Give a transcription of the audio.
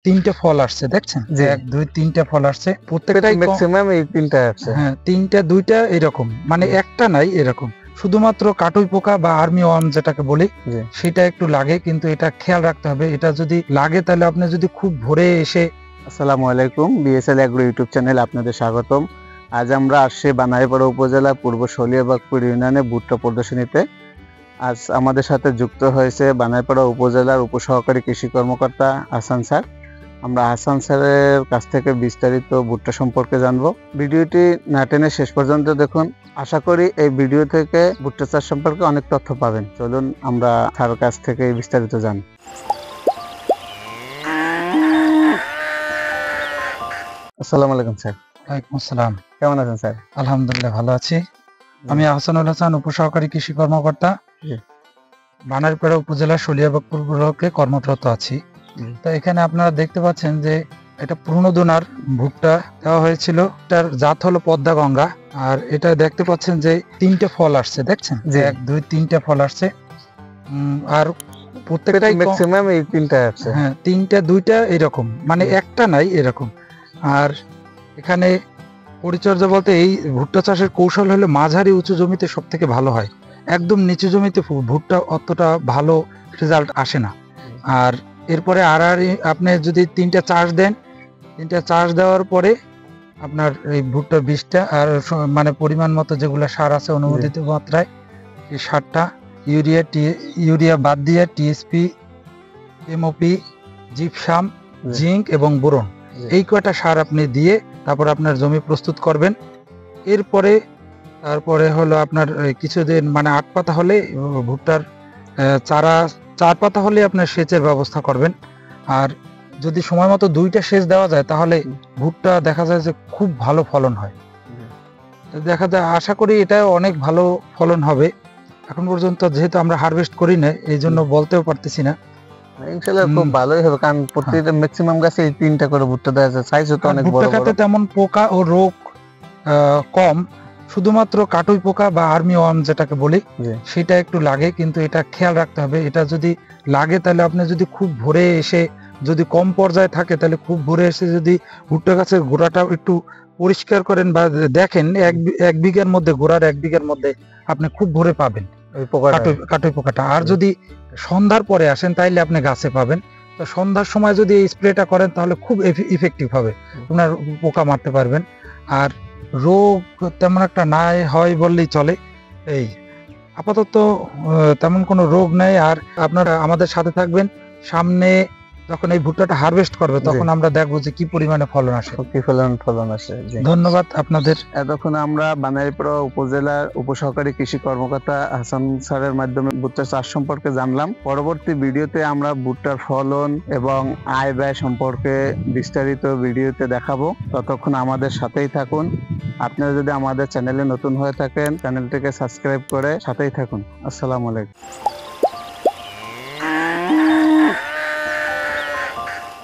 তিনটে ফল আসছে, দেখছেন? এক দুই তিনটে ফল আসছে, প্রত্যেকটাই ম্যাক্সিমাম এই তিনটা আছে। হ্যাঁ, তিনটা দুইটা এরকম, মানে একটা নাই এরকম। শুধুমাত্র কাটুই পোকা বা আর্মি ওয়ার্ম যেটাকে বলি সেটা একটু লাগে, কিন্তু এটা খেয়াল রাখতে হবে। এটা যদি লাগে তাহলে আপনি যদি খুব ভোরে এসে। আসসালামু আলাইকুম, বিএসএল এগ্রো ইউটিউব চ্যানেলে আপনাদের স্বাগতম। আজ আমরা আসছি বানারীপাড়া উপজেলা পূর্ব শলিয়াবাগপুর ইউনিয়নে ভুট্টা প্রদর্শনীতে। আজ আমাদের সাথে যুক্ত হয়েছে বানারীপাড়া উপজেলার উপসহকারী কৃষি কর্মকর্তা হাসান স্যার। আমরা হাসান স্যারের কাছ থেকে বিস্তারিত ভুট্টা সম্পর্কে জানবো। ভিডিওটি না টেনে শেষ পর্যন্ত দেখুন। আশা করি এই ভিডিও থেকে ভুট্টা চাষ সম্পর্কে অনেক তথ্য পাবেন। চলুন আমরা স্যারের কাছ থেকে বিস্তারিত জানি। আসসালামু আলাইকুম স্যার। ওয়ালাইকুম আসসালাম। কেমন আছেন স্যার? আলহামদুলিল্লাহ, ভালো আছি। আমি আহসানুল হাসান, উপসহকারী কৃষি কর্মকর্তা, বানারীপাড়া উপজেলা শলিয়াবাগপুর ব্লকে কর্মরত আছি। তো এখানে আপনারা দেখতে পাচ্ছেন যে এটা পুরনো দোনার ভুট্টা দেওয়া হয়েছিল। এটার জাত হলো পদ্মা গঙ্গা। আর এটা দেখতে পাচ্ছেন যে তিনটে ফল আসছে, দেখছেন? এক দুই তিনটে ফল আসছে, আর প্রত্যেকটাই ম্যাক্সিমাম এই তিনটা আছে। হ্যাঁ, তিনটা দুইটা এরকম, মানে একটা নাই এরকম। আর এখানে পরিচর্যা বলতে এই ভুট্টা চাষের কৌশল হলো মাঝারি উঁচু জমিতে সব থেকে ভালো হয়। একদম নিচু জমিতে ভুট্টা অতটা ভালো রেজাল্ট আসে না। আর এরপরে আপনি যদি তিনটা চাষ দেন, তিনটা চাষ দেওয়ার পরে আপনার এই ভুট্টার বীজটা আর মানে পরিমাণ মতো যেগুলো সার আছে অনুমোদিত মাত্রায় এই সারটা, ইউরিয়া বাদ দিয়ে টিএসপি, এমওপি, জিপসাম, জিঙ্ক এবং বোরন, এই কয়টা সার আপনি দিয়ে তারপর আপনার জমি প্রস্তুত করবেন। তারপরে হলো আপনার কিছুদিন, মানে 8 পাতা হলে ভুট্টার চারা 4 পাতা হলে আপনার সেচের ব্যবস্থা করবেন। আর যদি সময় মতো 2টা সেচ দেওয়া যায় তাহলে ভুট্টা দেখা যায় যে খুব ভালো ফলন হয়। দেখা যায়, আশা করি এটা অনেক ভালো ফলন হবে। এখন পর্যন্ত যেহেতু আমরা হারভেস্ট করি না, এই জন্য বলতেও পারতেছি না। ইনশাআল্লাহ খুব ভালোই হবে, কারণ প্রত্যেকটা ম্যাক্সিমাম গাছে এই তিনটা করে ভুট্টা দেওয়া আছে। সাইজও তো অনেক বড় বড়। তেমন পোকা ও রোগ কম, শুধুমাত্র কাটুই পোকা বা আর্মি ওয়ার্ম যেটাকে বলি সেটা একটু লাগে, কিন্তু এটা খেয়াল রাখতে হবে। এটা যদি লাগে তাহলে আপনি যদি খুব ভোরে এসে, যদি কম পর্যায়ে থাকে তাহলে খুব ভোরে এসে যদি ভুট্টা গাছের গোড়াটা একটু পরিষ্কার করেন বা দেখেন, এক বিঘার মধ্যে, গোড়ার 1 বিঘার মধ্যে আপনি খুব ভোরে পাবেন কাটুই পোকাটা। আর যদি সন্ধ্যার পরে আসেন তাইলে আপনি গাছে পাবেন। তো সন্ধ্যার সময় যদি এই স্প্রেটা করেন তাহলে খুব ইফেক্টিভ হবে, আপনার পোকা মারতে পারবেন। আর রোগ তেমন একটা নাই হয় বললেই চলে। এই আপাতত তেমন কোনো রোগ নেই। আর আপনারা আমাদের সাথে থাকবেন, সামনে যখন এই ভুট্টাটা হারভেস্ট করবে তখন আমরা দেখবো যে কি পরিমাণে ফলন আসে। ফলন আসে। ধন্যবাদ আপনাদের। এতক্ষণ আমরা বানারীপাড়া উপজেলার উপসহকারী কৃষি কর্মকর্তা হাসান স্যারের মাধ্যমে ভুট্টা চাষ সম্পর্কে জানলাম। পরবর্তী ভিডিওতে আমরা ভুট্টার ফলন এবং আয় ব্যয় সম্পর্কে বিস্তারিত ভিডিওতে দেখাবো। ততক্ষণ আমাদের সাথেই থাকুন। আপনারা যদি আমাদের চ্যানেলে নতুন হয়ে থাকেন, চ্যানেলটিকে সাবস্ক্রাইব করে সাথেই থাকুন। আসসালামু আলাইকুম।